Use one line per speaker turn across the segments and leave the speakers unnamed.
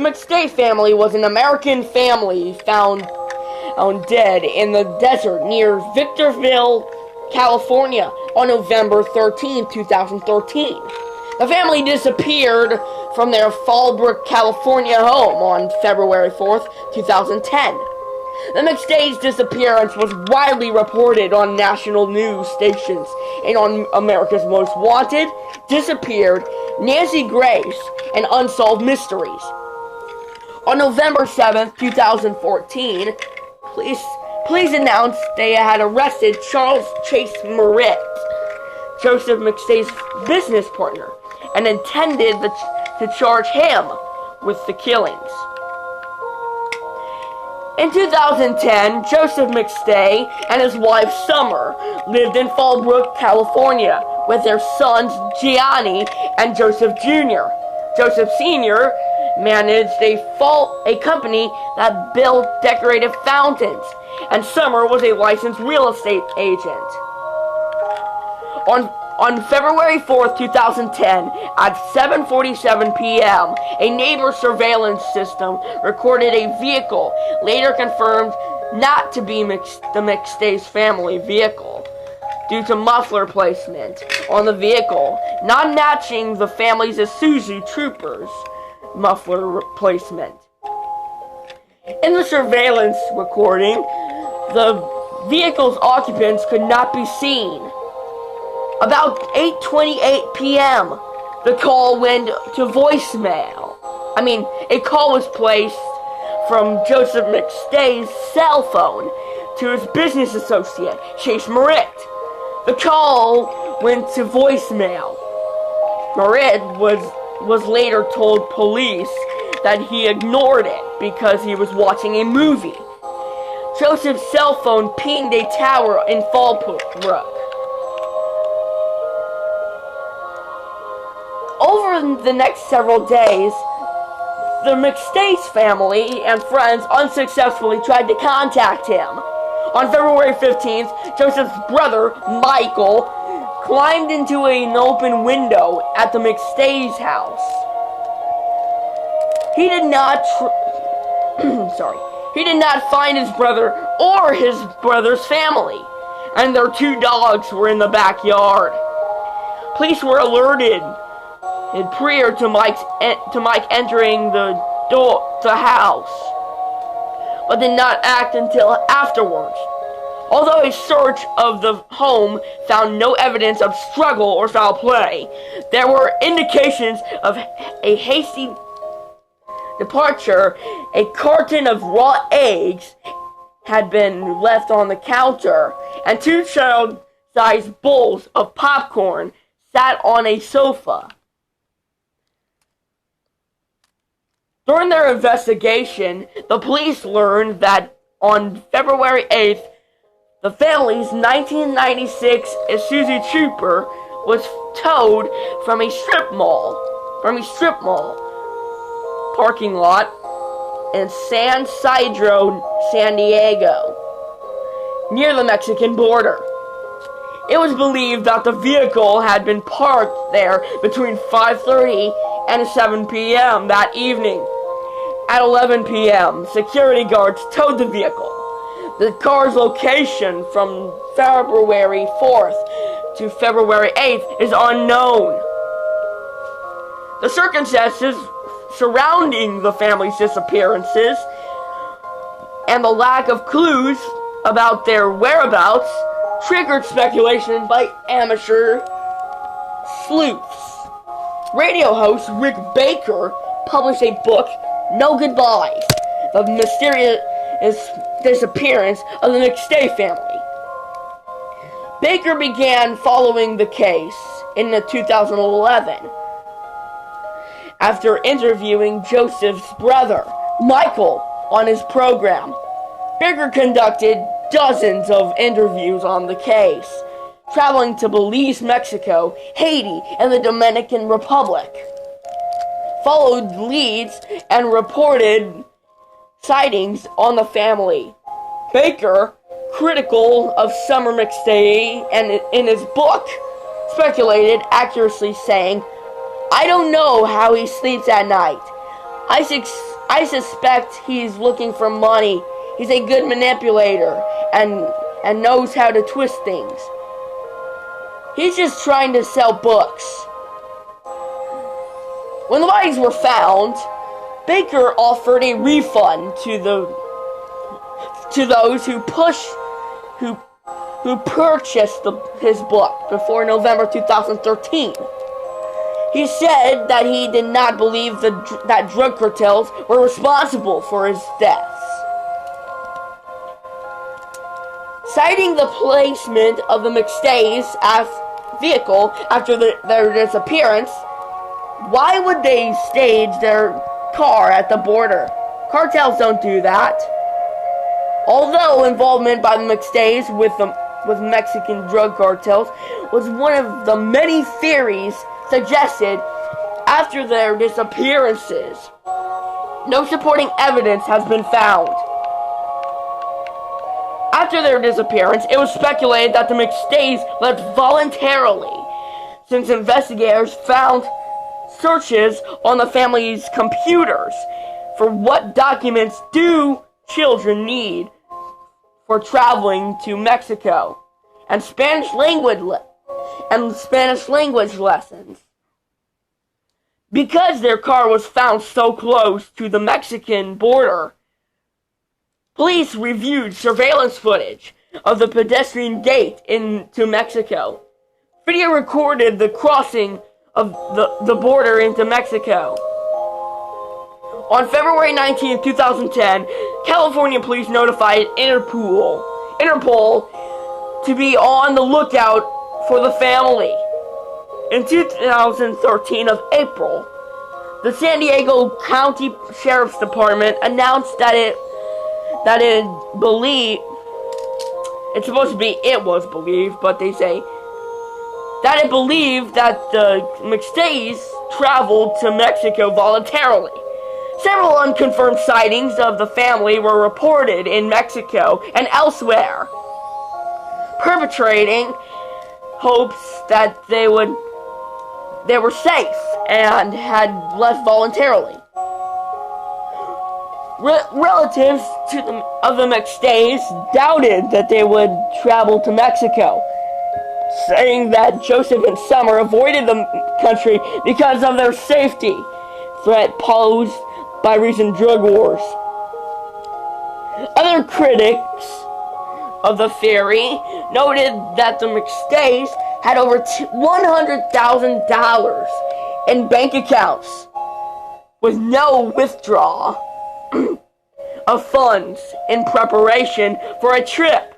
McStay family was an American family found dead in the desert near Victorville, California on November 13, 2013. The family disappeared from their Fallbrook, California home on February 4th, 2010. The McStay's disappearance was widely reported on national news stations and on America's Most Wanted, Disappeared, Nancy Grace, and Unsolved Mysteries. On November 7th, 2014, police announced they had arrested Charles Chase Merritt, Joseph McStay's business partner, and intended to charge him with the killings. In 2010, Joseph McStay and his wife Summer lived in Fallbrook, California, with their sons Gianni and Joseph Jr. Joseph Sr. managed a company that built decorative fountains, and Summer was a licensed real estate agent. On February 4th, 2010, at 7:47 p.m., a neighbor's surveillance system recorded a vehicle, later confirmed not to be the McStay's family vehicle, due to muffler placement on the vehicle, not matching the family's Isuzu Troopers muffler replacement. In the surveillance recording, the vehicle's occupants could not be seen. About 8:28 p.m., the call went to voicemail. A call was placed from Joseph McStay's cell phone to his business associate, Chase Merritt. The call went to voicemail. Merritt was later told police that he ignored it because he was watching a movie. Joseph's cell phone pinged a tower in Fallbrook. Over the next several days, the McStay's family and friends unsuccessfully tried to contact him. On February 15th, Joseph's brother, Michael, climbed into an open window at the McStay's house. He did not find his brother or his brother's family, and their 2 dogs were in the backyard. Police were alerted prior to Mike entering the house, but did not act until afterwards. Although a search of the home found no evidence of struggle or foul play, there were indications of a hasty departure. A carton of raw eggs had been left on the counter, and 2 child-sized bowls of popcorn sat on a sofa. During their investigation, the police learned that on February 8th, the family's 1996 Isuzu Trooper was towed from a strip mall parking lot in San Isidro, San Diego, near the Mexican border. It was believed that the vehicle had been parked there between 5:30 and 7 p.m. that evening. At 11 p.m., security guards towed the vehicle. The car's location from February 4th to February 8th is unknown. The circumstances surrounding the family's disappearances and the lack of clues about their whereabouts triggered speculation by amateur sleuths. Radio host Rick Baker published a book, No Goodbyes, The Mysterious Disappearance of the McStay Family. Baker began following the case in 2011 after interviewing Joseph's brother, Michael, on his program. Baker conducted dozens of interviews on the case, traveling to Belize, Mexico, Haiti, and the Dominican Republic. Followed leads and reported sightings on the family. Baker, critical of Summer McStay, and in his book, speculated accuracy, saying, "I don't know how he sleeps at night. I suspect he's looking for money. He's a good manipulator and knows how to twist things. He's just trying to sell books. When the bodies were found, Baker offered a refund to those who purchased his book before November 2013. He said that he did not believe that drug cartels were responsible for his deaths. Citing the placement of the McStay's vehicle after their disappearance, why would they stage their car at the border? Cartels don't do that. Although involvement by the McStays with Mexican drug cartels was one of the many theories suggested after their disappearances, no supporting evidence has been found. After their disappearance, it was speculated that the McStays left voluntarily, since investigators found searches on the family's computers for what documents do children need for traveling to Mexico, and Spanish language lessons. Because their car was found so close to the Mexican border, police reviewed surveillance footage of the pedestrian gate into Mexico. Video recorded the crossing of the border into Mexico. On February 19, 2010, California police notified Interpol to be on the lookout for the family. In 2013 of April, the San Diego County Sheriff's Department announced that it was believed, but they say that it believed that the McStays traveled to Mexico voluntarily. Several unconfirmed sightings of the family were reported in Mexico and elsewhere, perpetrating hopes that they were safe and had left voluntarily. Relatives of the McStays doubted that they would travel to Mexico, saying that Joseph and Summer avoided the country because of their safety threat posed by recent drug wars. Other critics of the theory noted that the McStays had over $100,000 in bank accounts with no withdrawal of funds in preparation for a trip,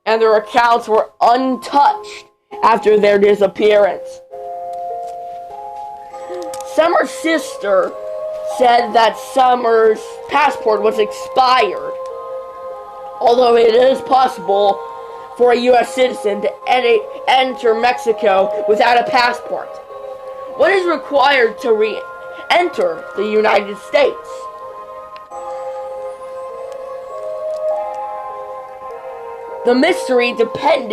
and their accounts were untouched after their disappearance. Summer's sister said that Summer's passport was expired, although it is possible for a U.S. citizen to enter Mexico without a passport. What is required to re-enter the United States? The mystery deepened.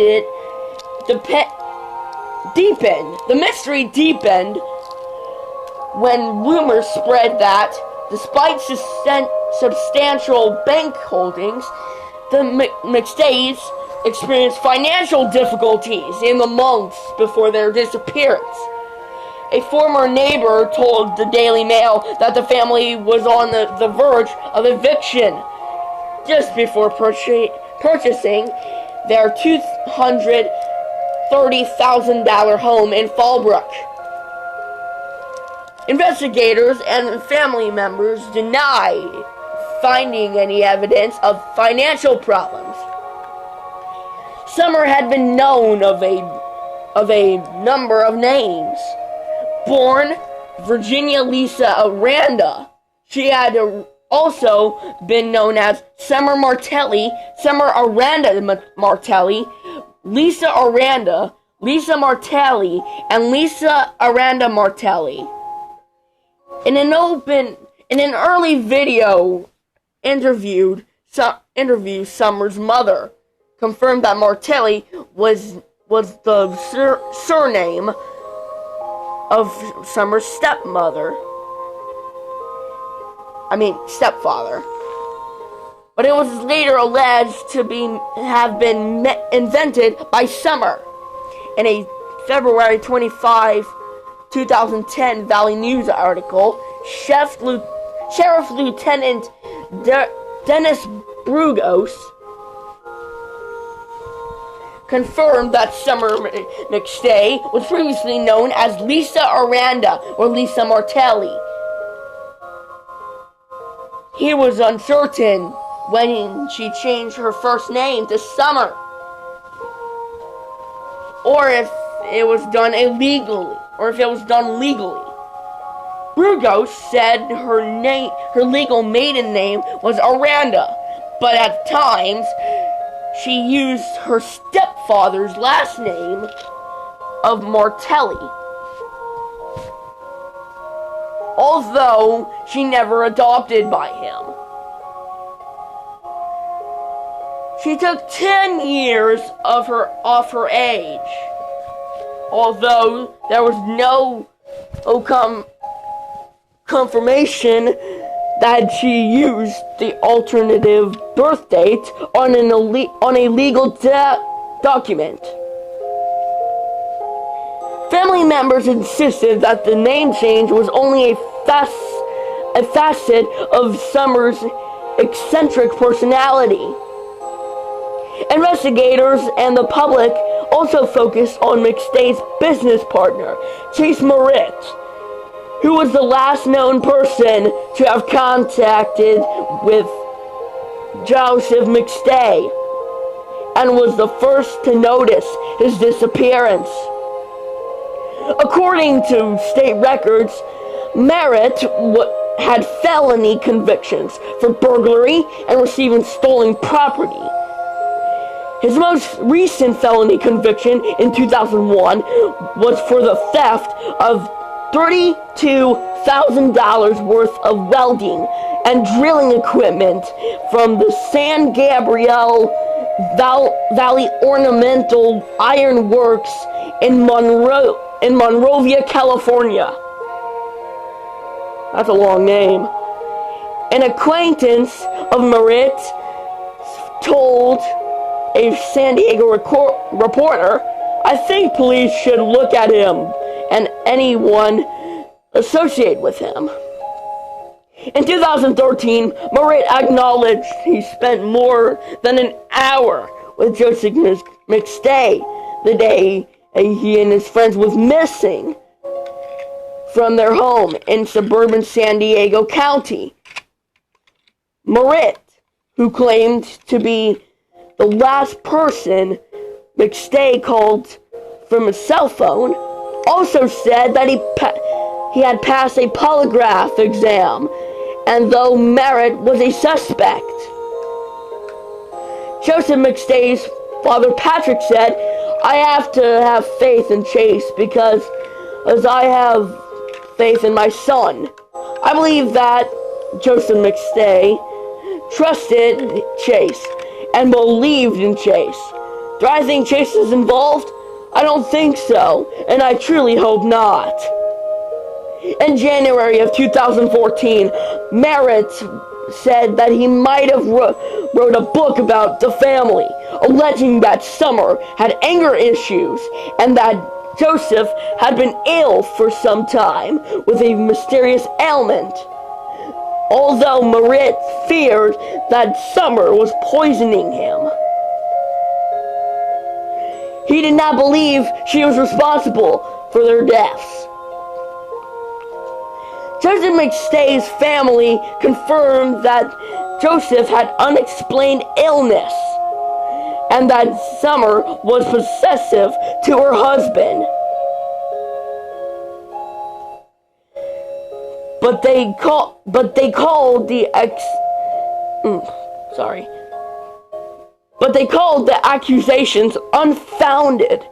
The mystery deepened when rumors spread that, despite substantial bank holdings, the McStays experienced financial difficulties in the months before their disappearance. A former neighbor told the Daily Mail that the family was on the verge of eviction just before purchasing their $230,000 home in Fallbrook. Investigators and family members deny finding any evidence of financial problems. Summer had been known of a number of names. Born Virginia Lisa Aranda, she had also been known as Summer Martelli, Summer Aranda Martelli, Lisa Aranda, Lisa Martelli, and Lisa Aranda Martelli. In an early video interview, Summer's mother confirmed that Martelli was the surname of Summer's stepmother. stepfather. But it was later alleged to have been invented by Summer. In a February 25, 2010 Valley News article, Sheriff Lieutenant Dennis Brugos confirmed that Summer McStay was previously known as Lisa Aranda or Lisa Martelli. He was uncertain when she changed her first name to Summer, or if it was done illegally, or if it was done legally. Brugos said her legal maiden name was Aranda, but at times she used her stepfather's last name of Martelli, although she never adopted by him. She took 10 years off her age, although there was no confirmation that she used the alternative birth date on a legal document. Family members insisted that the name change was only a facet of Summer's eccentric personality. Investigators and the public also focused on McStay's business partner, Chase Moritz, who was the last known person to have contacted with Joseph McStay and was the first to notice his disappearance. According to state records, Merritt had felony convictions for burglary and receiving stolen property. His most recent felony conviction in 2001 was for the theft of $32,000 worth of welding and drilling equipment from the San Gabriel Valley Ornamental Iron Works in Monrovia, California. That's a long name. An acquaintance of Merritt told a San Diego reporter, "I think police should look at him and anyone associated with him." In 2013, Merritt acknowledged he spent more than an hour with Joseph McStay the day he and his friends was missing from their home in suburban San Diego County. Merritt, who claimed to be the last person McStay called from his cell phone, also said that he had passed a polygraph exam, and though Merritt was a suspect. Joseph McStay's father Patrick said, "I have to have faith in Chase because as I have faith in my son." I believe that Joseph McStay trusted Chase and believed in Chase. Do I think Chase is involved? I don't think so, and I truly hope not. In January of 2014, Merritt said that he might have wrote a book about the family, alleging that Summer had anger issues and that Joseph had been ill for some time with a mysterious ailment. Although Merritt feared that Summer was poisoning him, he did not believe she was responsible for their deaths. Joseph McStay's family confirmed that Joseph had unexplained illness and that Summer was possessive to her husband. But they called the accusations unfounded.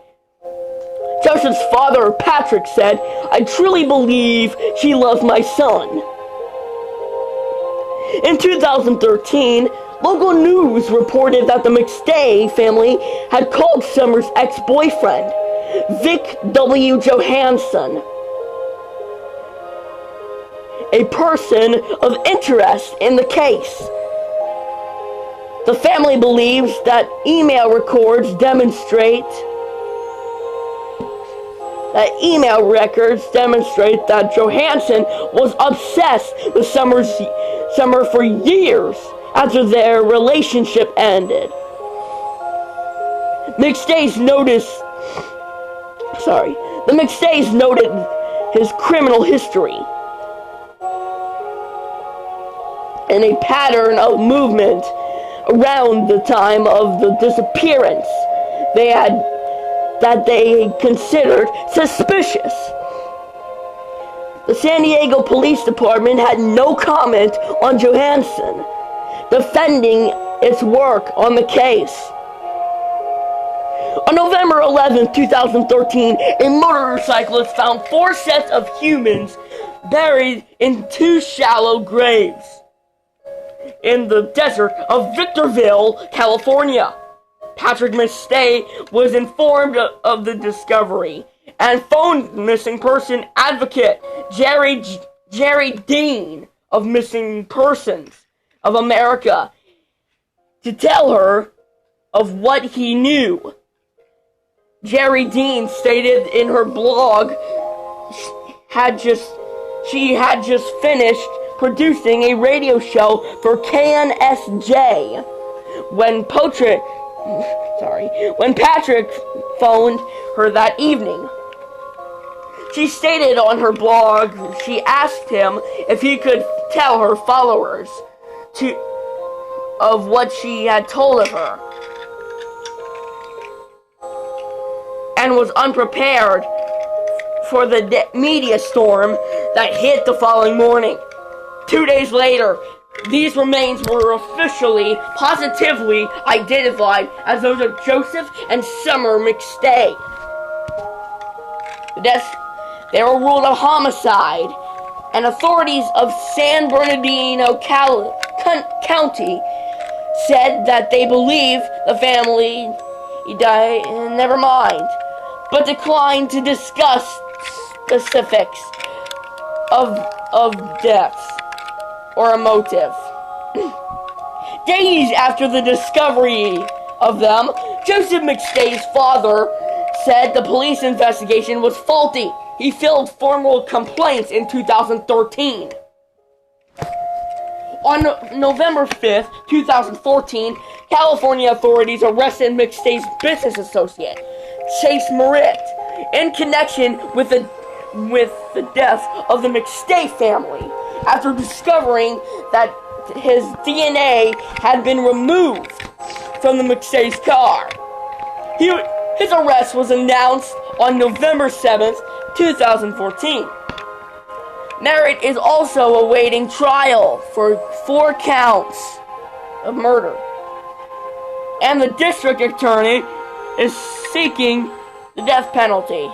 Joseph's father, Patrick, said, "I truly believe she loves my son." In 2013, local news reported that the McStay family had called Summer's ex-boyfriend, Vic W. Johansson, a person of interest in the case. The family believes that email records demonstrate that Johansson was obsessed with Summer for years after their relationship ended. The McStays noted his criminal history and a pattern of movement around the time of the disappearance that they considered suspicious. The San Diego Police Department had no comment on Johansson, defending its work on the case. On November 11, 2013, a motorcyclist found 4 sets of humans buried in 2 shallow graves in the desert of Victorville, California. Patrick McStay was informed of the discovery and phoned missing person advocate Jerry Dean of Missing Persons of America to tell her of what he knew. Jerry Dean stated in her blog she had just finished producing a radio show for KNSJ when Patrick phoned her that evening. She stated on her blog she asked him if he could tell her followers of what she had told of her, and was unprepared for the media storm that hit the following morning. 2 days later, these remains were officially, positively identified as those of Joseph and Summer McStay. They were ruled a homicide, and authorities of San Bernardino County said that they believe the family died, never mind, but declined to discuss specifics of deaths or a motive. Days after the discovery of them, Joseph McStay's father said the police investigation was faulty. He filed formal complaints in 2013. On November 5th, 2014, California authorities arrested McStay's business associate, Chase Merritt, in connection with the death of the McStay family, after discovering that his DNA had been removed from the McStay's car. His arrest was announced on November 7th, 2014. Merritt is also awaiting trial for 4 counts of murder, and the district attorney is seeking the death penalty.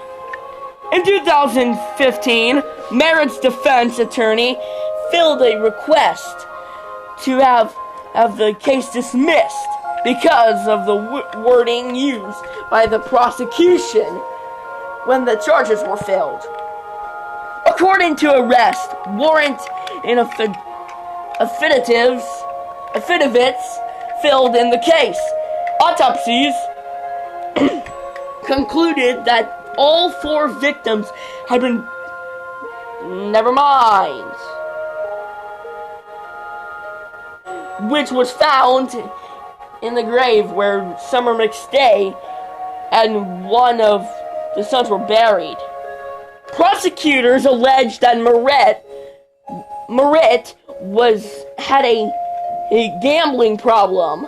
In 2015, Merritt's defense attorney filed a request to have the case dismissed because of the wording used by the prosecution when the charges were filed. According to arrest warrant and affidavits filled in the case, autopsies concluded that all 4 victims had been... Never mind. Which was found in the grave where Summer McStay and one of the sons were buried. Prosecutors alleged that Merritt had a gambling problem.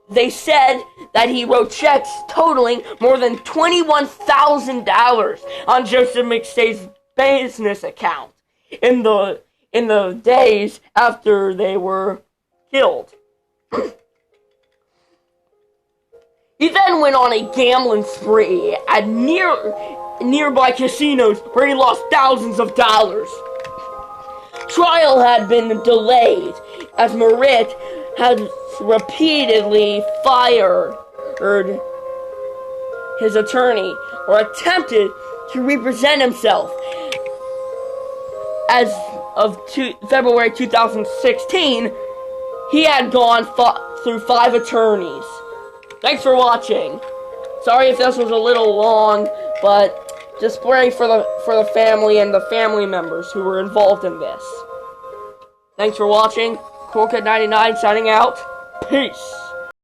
They said that he wrote checks totaling more than $21,000 on Joseph McStay's business account in the days after they were killed. He then went on a gambling spree at nearby casinos where he lost thousands of dollars. Trial had been delayed as Merritt had repeatedly fired his attorney or attempted to represent himself as of February 2016, he had gone through 5 attorneys. Thanks for watching. Sorry if this was a little long, but just pray for the family and the family members who were involved in this. Thanks for watching. CoolKid99 signing out. Peace.